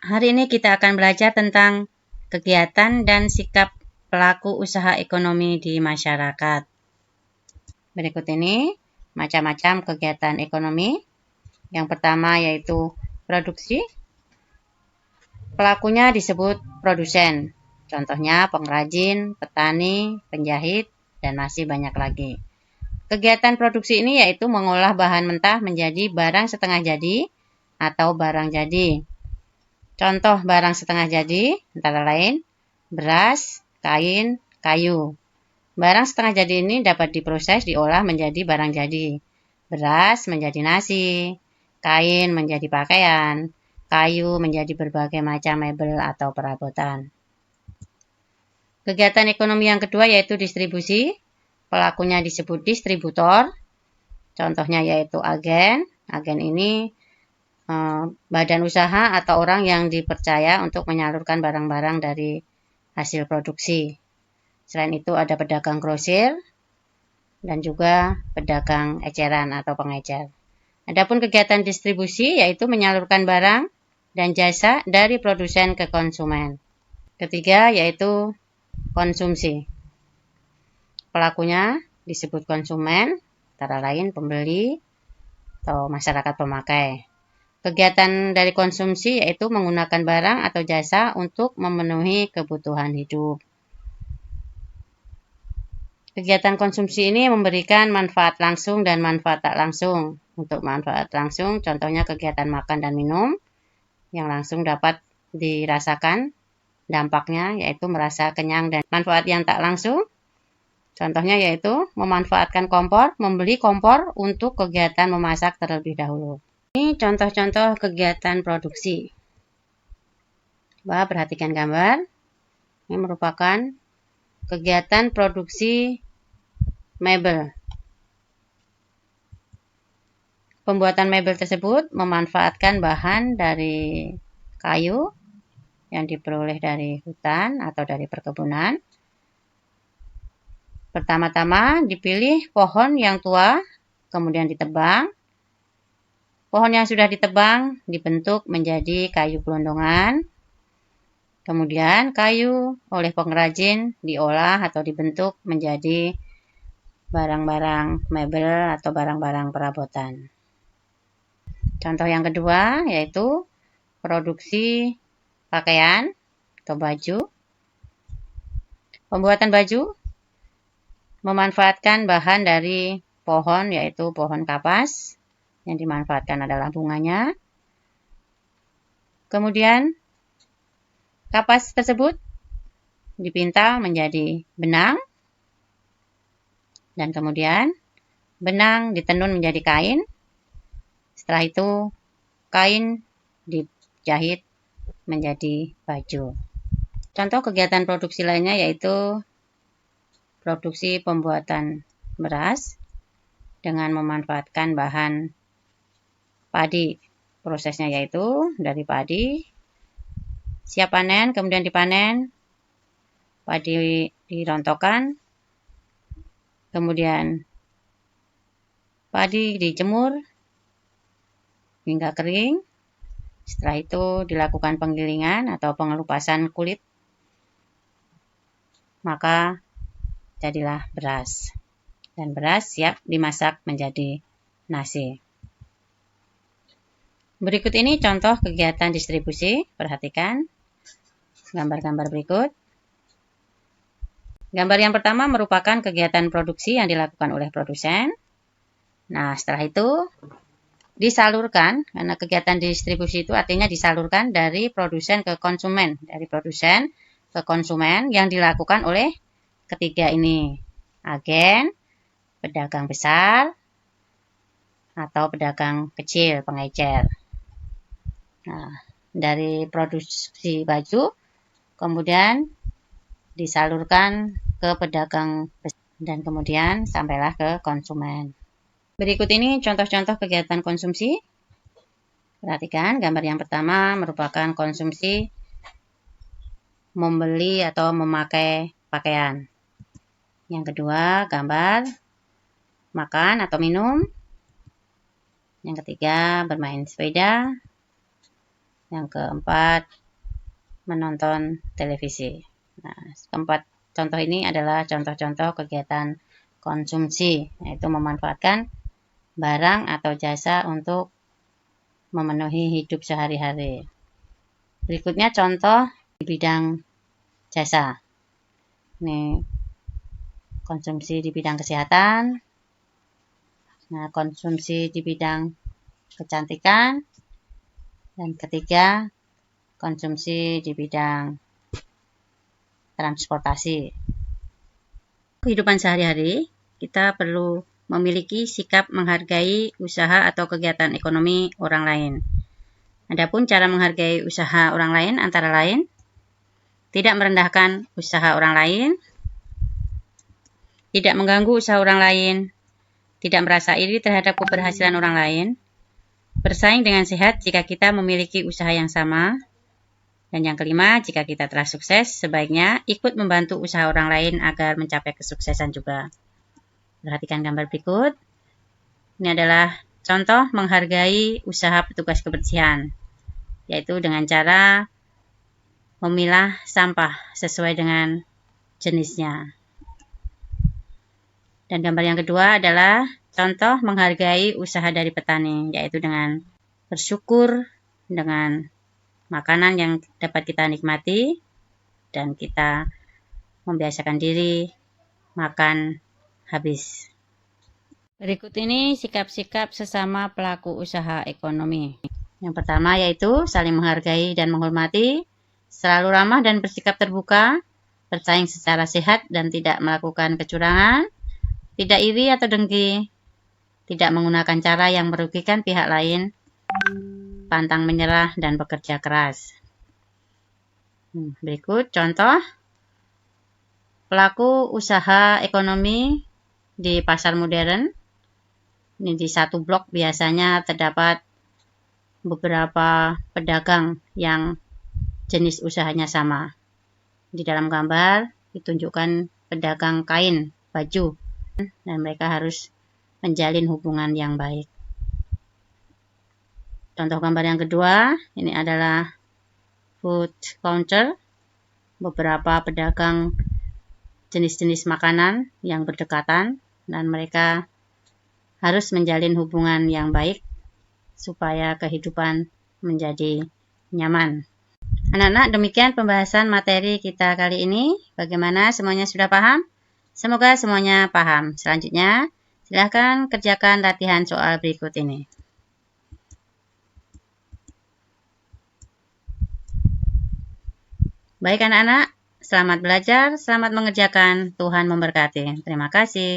Hari ini kita akan belajar tentang kegiatan dan sikap pelaku usaha ekonomi di masyarakat. Berikut ini macam-macam kegiatan ekonomi. Yang pertama yaitu produksi. Pelakunya disebut produsen. Contohnya pengrajin, petani, penjahit, dan masih banyak lagi. Kegiatan produksi ini yaitu mengolah bahan mentah menjadi barang setengah jadi atau barang jadi. Contoh barang setengah jadi antara lain beras, kain, kayu. Barang setengah jadi ini dapat diproses diolah menjadi barang jadi. Beras menjadi nasi, kain menjadi pakaian, kayu menjadi berbagai macam mebel atau perabotan. Kegiatan ekonomi yang kedua yaitu distribusi. Pelakunya disebut distributor. Contohnya yaitu agen. Agen ini badan usaha atau orang yang dipercaya untuk menyalurkan barang-barang dari hasil produksi. Selain itu ada pedagang grosir dan juga pedagang eceran atau pengecer. Adapun kegiatan distribusi yaitu menyalurkan barang dan jasa dari produsen ke konsumen. Ketiga yaitu konsumsi. Pelakunya disebut konsumen, antara lain pembeli atau masyarakat pemakai. Kegiatan dari konsumsi yaitu menggunakan barang atau jasa untuk memenuhi kebutuhan hidup. Kegiatan konsumsi ini memberikan manfaat langsung dan manfaat tak langsung. Untuk manfaat langsung, contohnya kegiatan makan dan minum, yang langsung dapat dirasakan dampaknya yaitu merasa kenyang, dan manfaat yang tak langsung, contohnya yaitu memanfaatkan kompor, membeli kompor untuk kegiatan memasak terlebih dahulu. Ini contoh-contoh kegiatan produksi. Perhatikan gambar. Ini merupakan kegiatan produksi mebel. Pembuatan mebel tersebut memanfaatkan bahan dari kayu yang diperoleh dari hutan atau dari perkebunan. Pertama-tama dipilih pohon yang tua, kemudian ditebang. Pohon yang sudah ditebang dibentuk menjadi kayu gelondongan. Kemudian kayu oleh pengrajin diolah atau dibentuk menjadi barang-barang mebel atau barang-barang perabotan. Contoh yang kedua yaitu produksi pakaian atau baju. Pembuatan baju memanfaatkan bahan dari pohon yaitu pohon kapas. Yang dimanfaatkan adalah bunganya. Kemudian kapas tersebut dipintal menjadi benang. Dan kemudian benang ditenun menjadi kain. Setelah itu kain dijahit menjadi baju. Contoh kegiatan produksi lainnya yaitu produksi pembuatan beras dengan memanfaatkan bahan padi. Prosesnya yaitu dari padi siap panen, kemudian dipanen, padi dirontokkan, kemudian padi dijemur hingga kering. Setelah itu dilakukan penggilingan atau pengelupasan kulit, maka jadilah beras. Dan beras siap dimasak menjadi nasi. Berikut ini contoh kegiatan distribusi. Perhatikan gambar-gambar berikut. Gambar yang pertama merupakan kegiatan produksi yang dilakukan oleh produsen. Nah, setelah itu disalurkan, karena kegiatan distribusi itu artinya disalurkan dari produsen ke konsumen. Dari produsen ke konsumen yang dilakukan oleh ketiga ini. Agen, pedagang besar, atau pedagang kecil, pengecer. Nah, dari produksi baju, kemudian disalurkan ke pedagang dan kemudian sampailah ke konsumen. Berikut ini contoh-contoh kegiatan konsumsi. Perhatikan gambar yang pertama merupakan konsumsi membeli atau memakai pakaian. Yang kedua gambar makan atau minum. Yang ketiga bermain sepeda. Yang keempat, menonton televisi. Nah, keempat contoh ini adalah contoh-contoh kegiatan konsumsi, yaitu memanfaatkan barang atau jasa untuk memenuhi hidup sehari-hari. Berikutnya contoh di bidang jasa. Ini konsumsi di bidang kesehatan. Nah, konsumsi di bidang kecantikan. Dan ketiga, konsumsi di bidang transportasi. Kehidupan sehari-hari, kita perlu memiliki sikap menghargai usaha atau kegiatan ekonomi orang lain. Adapun cara menghargai usaha orang lain antara lain, tidak merendahkan usaha orang lain, tidak mengganggu usaha orang lain, tidak merasa iri terhadap keberhasilan orang lain, bersaing dengan sehat jika kita memiliki usaha yang sama, dan yang kelima, jika kita telah sukses, sebaiknya ikut membantu usaha orang lain agar mencapai kesuksesan juga. Perhatikan gambar berikut. Ini adalah contoh menghargai usaha petugas kebersihan, yaitu dengan cara memilah sampah sesuai dengan jenisnya. Dan gambar yang kedua adalah contoh menghargai usaha dari petani, yaitu dengan bersyukur dengan makanan yang dapat kita nikmati dan kita membiasakan diri makan habis. Berikut ini sikap-sikap sesama pelaku usaha ekonomi. Yang pertama yaitu saling menghargai dan menghormati, selalu ramah dan bersikap terbuka, bersaing secara sehat dan tidak melakukan kecurangan, tidak iri atau dengki, tidak menggunakan cara yang merugikan pihak lain, pantang menyerah dan bekerja keras. Berikut contoh pelaku usaha ekonomi di pasar modern. Ini di satu blok biasanya terdapat beberapa pedagang yang jenis usahanya sama. Di dalam gambar ditunjukkan pedagang kain, baju, dan mereka harus menjalin hubungan yang baik. Contoh gambar yang kedua, ini adalah food counter, beberapa pedagang jenis-jenis makanan yang berdekatan dan mereka harus menjalin hubungan yang baik supaya kehidupan menjadi nyaman. Anak-anak, demikian pembahasan materi kita kali ini. Bagaimana, semuanya sudah paham? Semoga semuanya paham. Selanjutnya, silakan kerjakan latihan soal berikut ini. Baik anak-anak, selamat belajar, selamat mengerjakan. Tuhan memberkati. Terima kasih.